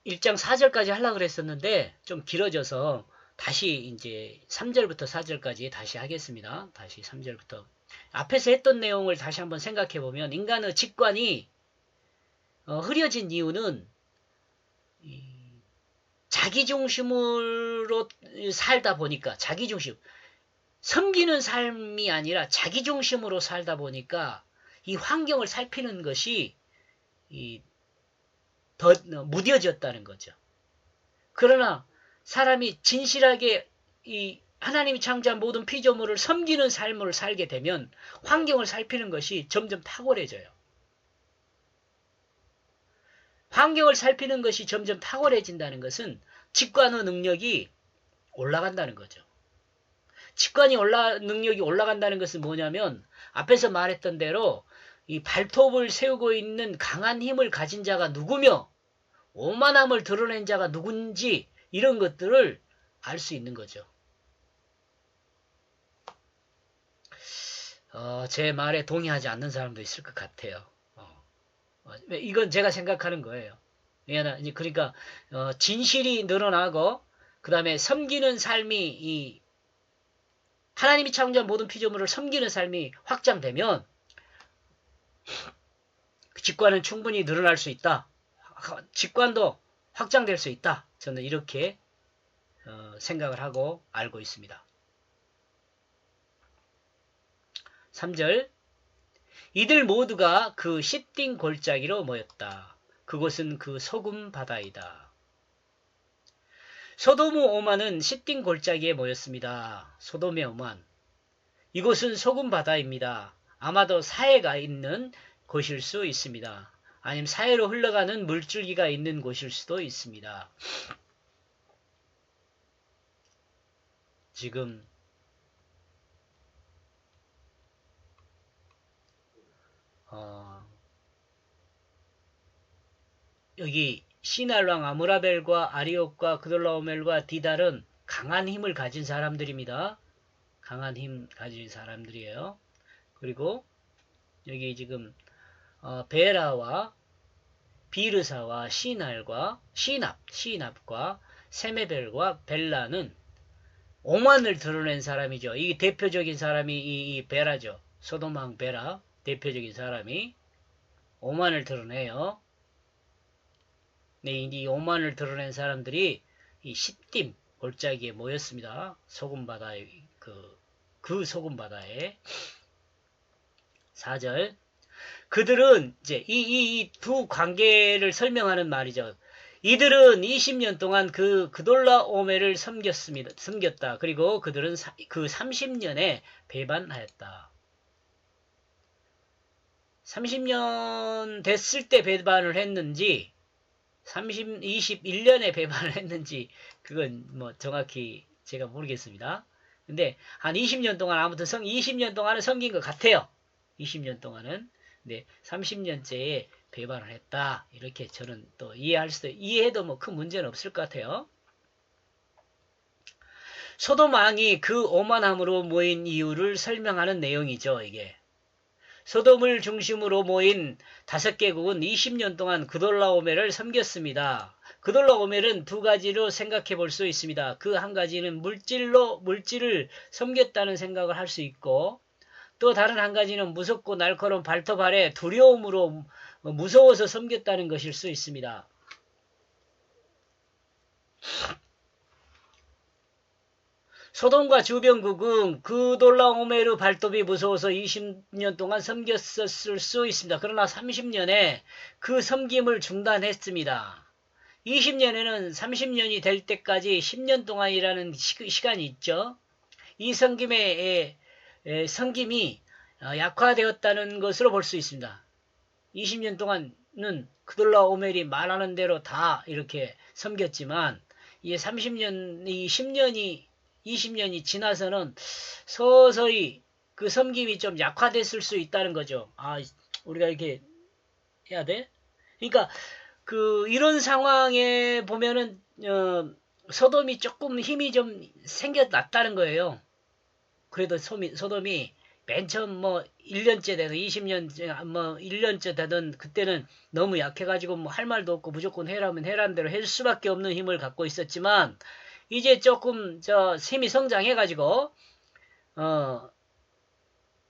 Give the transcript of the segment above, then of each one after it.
1장 4절까지 하려고 그랬었는데 좀 길어져서 다시 이제 3절부터 4절까지 다시 하겠습니다. 다시 3절부터. 앞에서 했던 내용을 다시 한번 생각해 보면 인간의 직관이 흐려진 이유는 자기중심으로 살다 보니까 자기중심, 섬기는 삶이 아니라 자기중심으로 살다 보니까 이 환경을 살피는 것이 더 무뎌졌다는 거죠. 그러나 사람이 진실하게 이 하나님이 창조한 모든 피조물을 섬기는 삶을 살게 되면 환경을 살피는 것이 점점 탁월해져요. 환경을 살피는 것이 점점 탁월해진다는 것은 직관의 능력이 올라간다는 거죠. 능력이 올라간다는 것은 뭐냐면 앞에서 말했던 대로 이 발톱을 세우고 있는 강한 힘을 가진 자가 누구며 오만함을 드러낸 자가 누군지 이런 것들을 알 수 있는 거죠. 제 말에 동의하지 않는 사람도 있을 것 같아요. 이건 제가 생각하는 거예요. 그러니까 진실이 늘어나고 그 다음에 섬기는 삶이 하나님이 창조한 모든 피조물을 섬기는 삶이 확장되면 직관은 충분히 늘어날 수 있다. 직관도 확장될 수 있다. 저는 이렇게 생각을 하고 알고 있습니다. 3절 이들 모두가 그 시띵 골짜기로 모였다. 그곳은 그 소금 바다이다. 소돔 오만은 시띵 골짜기에 모였습니다. 소돔의 오만. 이곳은 소금 바다입니다. 아마도 사해가 있는 곳일 수 있습니다. 아니면 사해로 흘러가는 물줄기가 있는 곳일 수도 있습니다. 지금 여기 시날왕 아무라벨과 아리옥과 그돌라오멜과 디달은 강한 힘을 가진 사람들입니다. 강한 힘 가진 사람들이에요. 그리고 여기 지금 베라와 비르사와 시납과 세메벨과 벨라는 오만을 드러낸 사람이죠. 이 대표적인 사람이 이 베라죠. 소돔왕 베라 대표적인 사람이 오만을 드러내요. 네, 이 오만을 드러낸 사람들이 이 시딤 골짜기에 모였습니다. 소금바다에 그 소금바다에 4절 그들은 이제 이 두 관계를 설명하는 말이죠. 이들은 20년 동안 그 그돌라오멜을 섬겼다. 그리고 그들은 그 30년에 배반하였다. 30년 됐을 때 배반을 했는지 21년에 배반을 했는지 그건 뭐 정확히 제가 모르겠습니다. 근데 한 20년 동안 아무튼 20년 동안은 섬긴 것 같아요. 20년 동안은. 네, 30년째에 배반을 했다. 이렇게 저는 또 이해해도 뭐 큰 문제는 없을 것 같아요. 소돔 왕이 그 오만함으로 모인 이유를 설명하는 내용이죠, 이게. 소돔을 중심으로 모인 5개국은 20년 동안 그돌라오멜을 섬겼습니다. 그돌라오멜은 두 가지로 생각해 볼 수 있습니다. 그 한 가지는 물질을 섬겼다는 생각을 할 수 있고, 또 다른 한 가지는 무섭고 날카로운 발톱 아래 두려움으로 무서워서 섬겼다는 것일 수 있습니다. 소돔과 주변국은 그돌라오메르 발톱이 무서워서 20년 동안 섬겼을 수 있습니다. 그러나 30년에 그 섬김을 중단했습니다. 20년에는 30년이 될 때까지 10년 동안이라는 시간이 있죠. 이 섬김이 약화되었다는 것으로 볼 수 있습니다. 20년 동안은 그돌라오멜이 말하는 대로 다 이렇게 섬겼지만 이게 20년이 지나서는 서서히 그 섬김이 좀 약화됐을 수 있다는 거죠. 우리가 이렇게 해야 돼? 그러니까 이런 상황에 보면은 소돔이 조금 힘이 좀 생겨났다는 거예요. 그래도 소돔이 맨 처음 뭐 1년째 되든 20년째 뭐 1년째 되든 그때는 너무 약해가지고 뭐 할 말도 없고 무조건 해라면 해라는 대로 할 수밖에 없는 힘을 갖고 있었지만 이제 조금 저 힘이 성장해가지고 어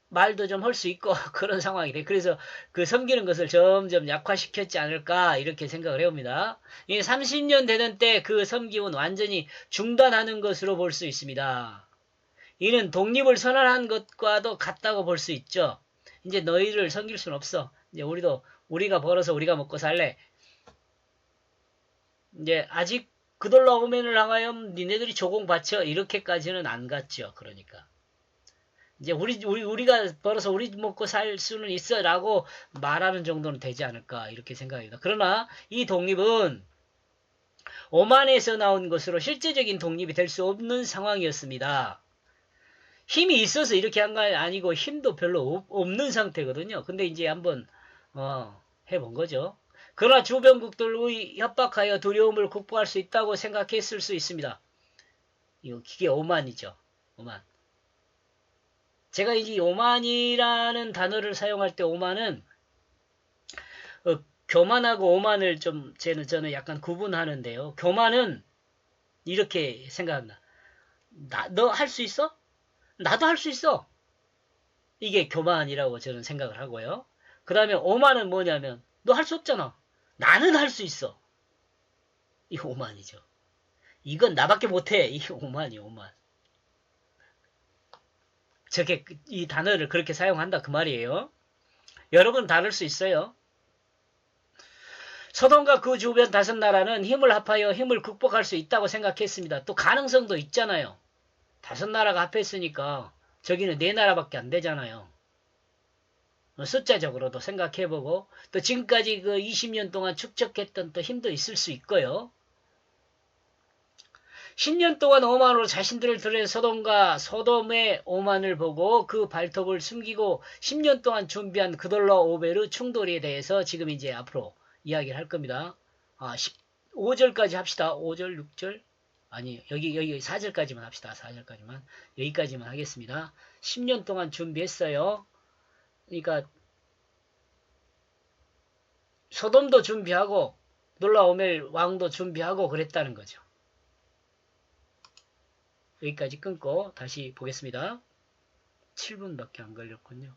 말도 좀 할 수 있고 그런 상황이 돼. 그래서 그 섬기는 것을 점점 약화시켰지 않을까 이렇게 생각을 해옵니다. 이 30년 되던 때 그 섬김은 완전히 중단하는 것으로 볼 수 있습니다. 이는 독립을 선언한 것과도 같다고 볼 수 있죠. 이제 너희를 섬길 수는 없어. 이제 우리가 벌어서 우리가 먹고 살래. 이제 아직 그돌라오면을 향하여 니네들이 조공 바쳐 이렇게까지는 안 갔죠. 그러니까. 이제 우리가 벌어서 우리 먹고 살 수는 있어라고 말하는 정도는 되지 않을까 이렇게 생각합니다. 그러나 이 독립은 오만에서 나온 것으로 실제적인 독립이 될 수 없는 상황이었습니다. 힘이 있어서 이렇게 한 거 아니고 힘도 별로 없는 상태거든요. 근데 이제 한번 해본 거죠. 그러나 주변국들의 협박하여 두려움을 극복할 수 있다고 생각했을 수 있습니다. 이게 오만이죠. 오만. 제가 이 오만이라는 단어를 사용할 때 오만은 교만하고 오만을 좀 저는 약간 구분하는데요. 교만은 이렇게 생각합니다. 너 할 수 있어? 나도 할 수 있어. 이게 교만이라고 저는 생각을 하고요. 그 다음에 오만은 뭐냐면 너 할 수 없잖아. 나는 할 수 있어. 이거 오만이죠. 이건 나밖에 못해. 이게 오만이 오만. 저게 이 단어를 그렇게 사용한다 그 말이에요. 여러분 다를 수 있어요. 소돔과 그 주변 다섯 나라는 힘을 합하여 힘을 극복할 수 있다고 생각했습니다. 또 가능성도 있잖아요. 다섯 나라가 합했으니까 저기는 네 나라밖에 안 되잖아요. 숫자적으로도 생각해보고 또 지금까지 그 20년 동안 축적했던 또 힘도 있을 수 있고요. 10년 동안 오만으로 자신들을 드러낸 소돔의 오만을 보고 그 발톱을 숨기고 10년 동안 준비한 그돌라 오베르 충돌에 대해서 지금 이제 앞으로 이야기를 할 겁니다. 5절까지 합시다. 5절, 6절. 아니, 여기 4절까지만 합시다. 4절까지만. 여기까지만 하겠습니다. 10년 동안 준비했어요. 그러니까 소돔도 준비하고 놀라오멜 왕도 준비하고 그랬다는 거죠. 여기까지 끊고 다시 보겠습니다. 7분밖에 안 걸렸군요.